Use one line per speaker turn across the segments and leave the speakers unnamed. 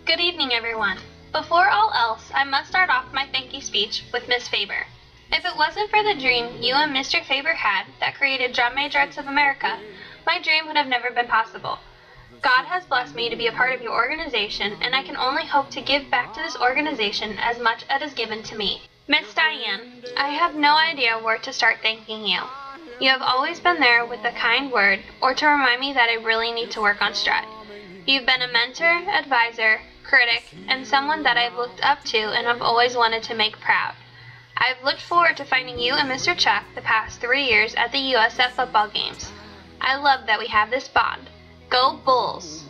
Good evening, everyone. Before all else, I must start off my thank you speech with Miss Faber. If it wasn't for the dream you and Mr. Faber had that created Drum Major Arts of America, my dream would have never been possible. God has blessed me to be a part of your organization, and I can only hope to give back to this organization as much as is given to me. Miss Diane, I have no idea where to start thanking you. You have always been there with a kind word or to remind me that I really need to work on strut. You've been a mentor, advisor, critic, and someone that I've looked up to and have always wanted to make proud. I've looked forward to finding you and Mr. Chuck the past 3 years at the USF football games. I love that we have this bond. Go Bulls!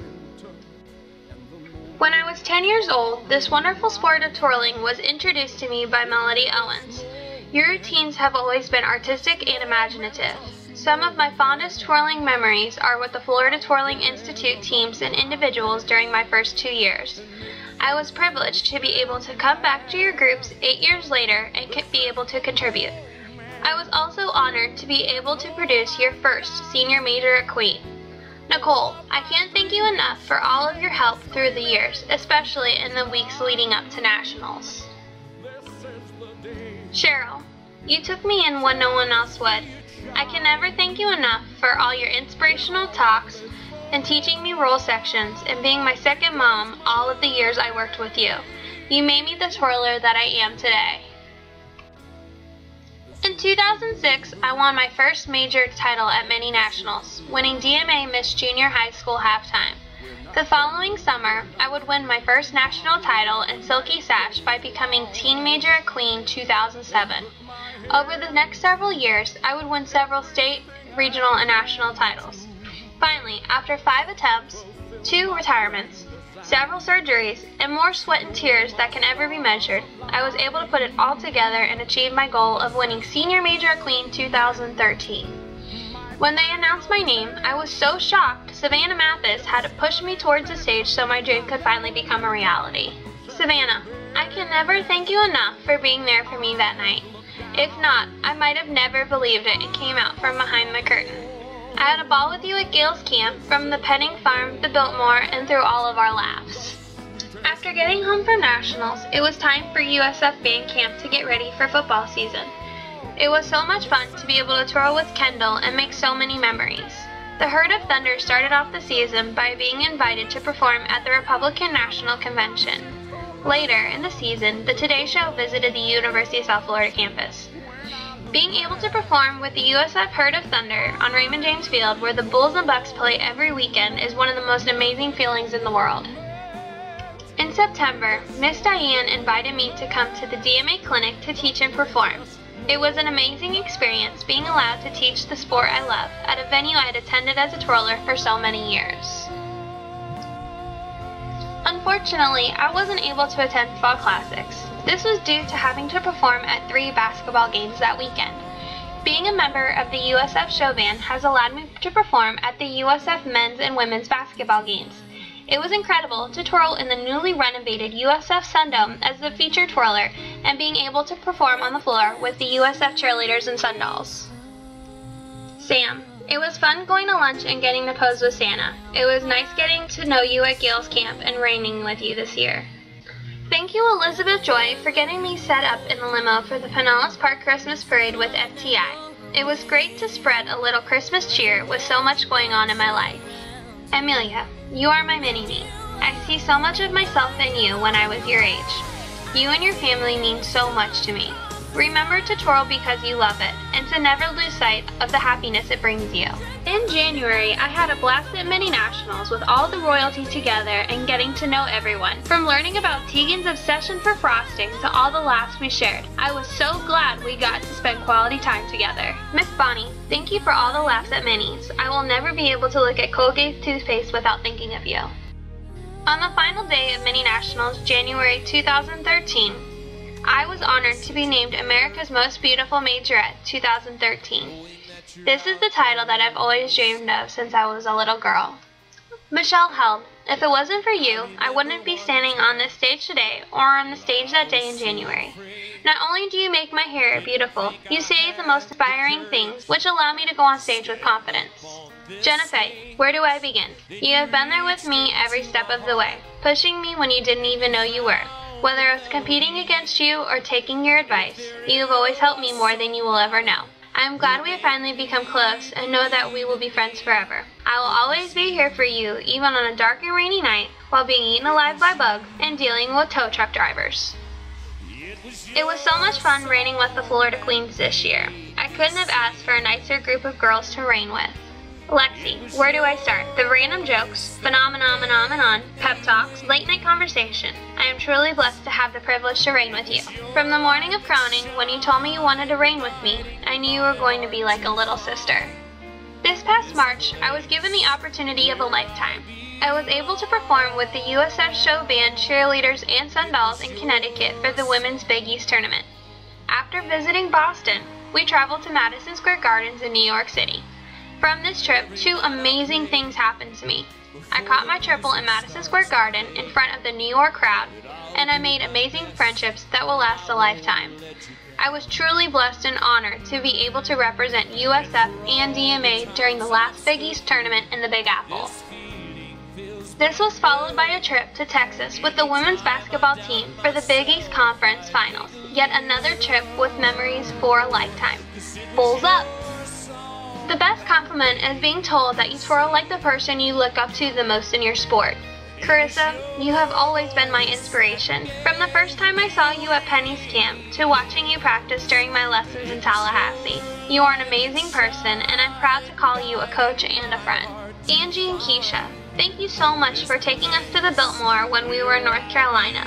When I was 10 years old, this wonderful sport of twirling was introduced to me by Melody Owens. Your routines have always been artistic and imaginative. Some of my fondest twirling memories are with the Florida Twirling Institute teams and individuals during my first 2 years. I was privileged to be able to come back to your groups 8 years later and be able to contribute. I was also honored to be able to produce your first senior major at Queen. Nicole, I can't thank you enough for all of your help through the years, especially in the weeks leading up to nationals. Cheryl, you took me in when no one else would. I can never thank you enough for all your inspirational talks and teaching me roll sections and being my second mom all of the years I worked with you. You made me the twirler that I am today. In 2006, I won my first major title at mini nationals, winning DMA Miss Junior High School halftime. The following summer, I would win my first national title in Silky Sash by becoming teen major at Queen 2007. Over the next several years, I would win several state, regional, and national titles. Finally, after 5 attempts, 2 retirements, several surgeries, and more sweat and tears that can ever be measured, I was able to put it all together and achieve my goal of winning Senior Major at Queen 2013. When they announced my name, I was so shocked Savannah Mathis had to push me towards the stage so my dream could finally become a reality. Savannah, I can never thank you enough for being there for me that night. If not, I might have never believed it came out from behind the curtain. I had a ball with you at Gail's camp, from the petting farm, the Biltmore, and through all of our laughs. After getting home from nationals, it was time for USF band camp to get ready for football season. It was so much fun to be able to twirl with Kendall and make so many memories. The Herd of Thunder started off the season by being invited to perform at the Republican National Convention. Later in the season, the Today Show visited the University of South Florida campus. Being able to perform with the USF Herd of Thunder on Raymond James Field, where the Bulls and Bucks play every weekend, is one of the most amazing feelings in the world. In September, Miss Diane invited me to come to the DMA clinic to teach and perform. It was an amazing experience being allowed to teach the sport I love at a venue I had attended as a twirler for so many years. Unfortunately, I wasn't able to attend Fall Classics. This was due to having to perform at 3 basketball games that weekend. Being a member of the USF show band has allowed me to perform at the USF men's and women's basketball games. It was incredible to twirl in the newly renovated USF Sundome as the featured twirler and being able to perform on the floor with the USF cheerleaders and Sundolls. Sam, it was fun going to lunch and getting to pose with Santa. It was nice getting to know you at Gail's camp and reigning with you this year. Thank you, Elizabeth Joy, for getting me set up in the limo for the Pinellas Park Christmas Parade with FTI. It was great to spread a little Christmas cheer with so much going on in my life. Amelia, you are my mini-me. I see so much of myself in you when I was your age. You and your family mean so much to me. Remember to twirl because you love it, and to never lose sight of the happiness it brings you. In January, I had a blast at Mini Nationals with all the royalty together and getting to know everyone. From learning about Tegan's obsession for frosting to all the laughs we shared, I was so glad we got to spend quality time together. Miss Bonnie, thank you for all the laughs at Minis. I will never be able to look at Colgate toothpaste without thinking of you. On the final day of Mini Nationals, January 2013, I was honored to be named America's Most Beautiful Majorette 2013. This is the title that I've always dreamed of since I was a little girl. Michelle Held, if it wasn't for you, I wouldn't be standing on this stage today or on the stage that day in January. Not only do you make my hair beautiful, you say the most inspiring things which allow me to go on stage with confidence. Jenna Faye, where do I begin? You have been there with me every step of the way, pushing me when you didn't even know you were. Whether I was competing against you or taking your advice, you have always helped me more than you will ever know. I am glad we have finally become close and know that we will be friends forever. I will always be here for you, even on a dark and rainy night, while being eaten alive by bugs and dealing with tow truck drivers. It was so much fun reigning with the Florida Queens this year. I couldn't have asked for a nicer group of girls to reign with. Lexi, where do I start? The random jokes, phenomenon, pep talks, late night conversation. I am truly blessed to have the privilege to reign with you. From the morning of crowning, when you told me you wanted to reign with me, I knew you were going to be like a little sister. This past March, I was given the opportunity of a lifetime. I was able to perform with the USF show band, cheerleaders, and Sundolls in Connecticut for the Women's Big East Tournament. After visiting Boston, we traveled to Madison Square Gardens in New York City. From this trip, 2 amazing things happened to me. I caught my triple in Madison Square Garden in front of the New York crowd, and I made amazing friendships that will last a lifetime. I was truly blessed and honored to be able to represent USF and DMA during the last Big East tournament in the Big Apple. This was followed by a trip to Texas with the women's basketball team for the Big East Conference Finals. Yet another trip with memories for a lifetime. Bulls up! The best compliment is being told that you twirl like the person you look up to the most in your sport. Carissa, you have always been my inspiration. From the first time I saw you at Penny's camp to watching you practice during my lessons in Tallahassee. You are an amazing person, and I'm proud to call you a coach and a friend. Angie and Keisha, thank you so much for taking us to the Biltmore when we were in North Carolina.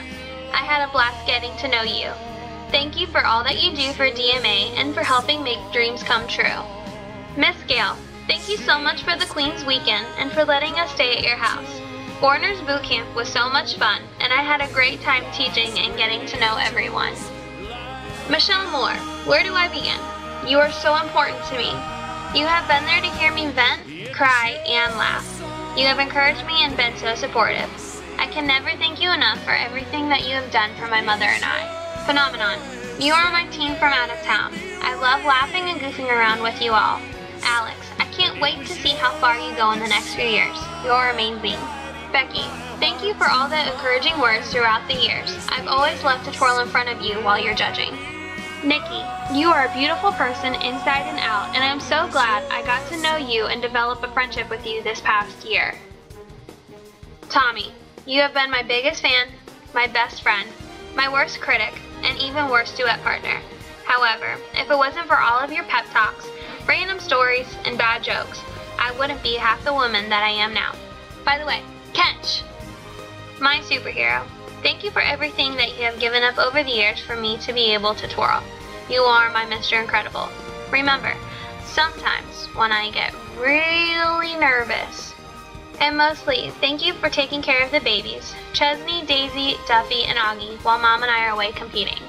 I had a blast getting to know you. Thank you for all that you do for DMA and for helping make dreams come true. Miss Gail, thank you so much for the Queen's Weekend and for letting us stay at your house. Foreigners Boot Camp was so much fun, and I had a great time teaching and getting to know everyone. Michelle Moore, where do I begin? You are so important to me. You have been there to hear me vent, cry, and laugh. You have encouraged me and been so supportive. I can never thank you enough for everything that you have done for my mother and I. Phenomenon, you are my team from out of town. I love laughing and goofing around with you all. Alex, I can't wait to see how far you go in the next few years. You're amazing. Becky, thank you for all the encouraging words throughout the years. I've always loved to twirl in front of you while you're judging. Nikki, you are a beautiful person inside and out, and I'm so glad I got to know you and develop a friendship with you this past year. Tommy, you have been my biggest fan, my best friend, my worst critic, and even worst duet partner. However, if it wasn't for all of your pep talks, random stories, and bad jokes, I wouldn't be half the woman that I am now. By the way, Kench, my superhero, thank you for everything that you have given up over the years for me to be able to twirl. You are my Mr. Incredible. Remember, sometimes when I get really nervous, and mostly, thank you for taking care of the babies, Chesney, Daisy, Duffy, and Augie, while Mom and I are away competing.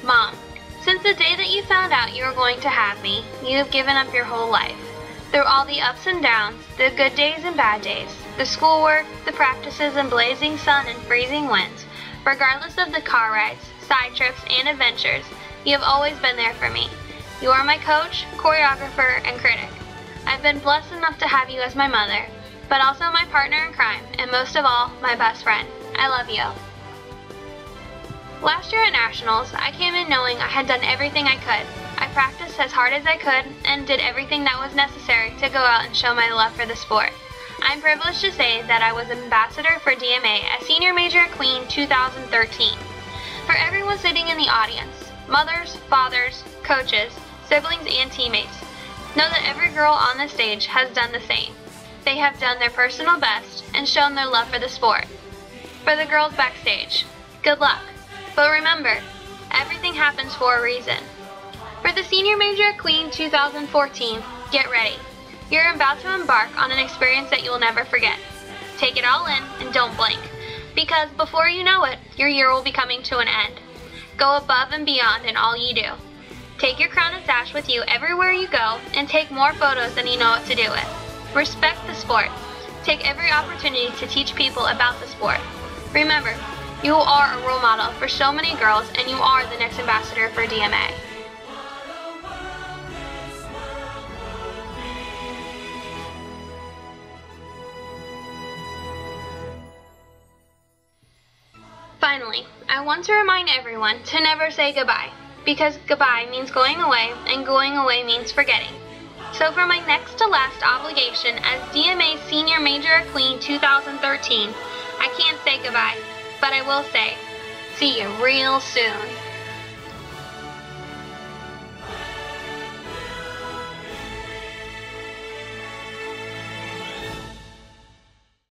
Mom, since the day that you found out you were going to have me, you have given up your whole life. Through all the ups and downs, the good days and bad days, the schoolwork, the practices in blazing sun and freezing winds, regardless of the car rides, side trips, and adventures, you have always been there for me. You are my coach, choreographer, and critic. I've been blessed enough to have you as my mother, but also my partner in crime, and most of all, my best friend. I love you. Last year at Nationals, I came in knowing I had done everything I could. I practiced as hard as I could and did everything that was necessary to go out and show my love for the sport. I'm privileged to say that I was ambassador for DMA as Senior Major at Queen 2013. For everyone sitting in the audience, mothers, fathers, coaches, siblings, and teammates, know that every girl on the stage has done the same. They have done their personal best and shown their love for the sport. For the girls backstage, good luck. But remember, everything happens for a reason. For the Senior Major at Queen 2014, get ready. You're about to embark on an experience that you will never forget. Take it all in and don't blink, because before you know it, your year will be coming to an end. Go above and beyond in all you do. Take your crown and sash with you everywhere you go and take more photos than you know what to do with. Respect the sport. Take every opportunity to teach people about the sport. Remember, you are a role model for so many girls, and you are the next ambassador for DMA. Finally, I want to remind everyone to never say goodbye, because goodbye means going away, and going away means forgetting. So for my next to last obligation as DMA Senior Major Queen 2013, I can't say goodbye, but I will say, see you real soon.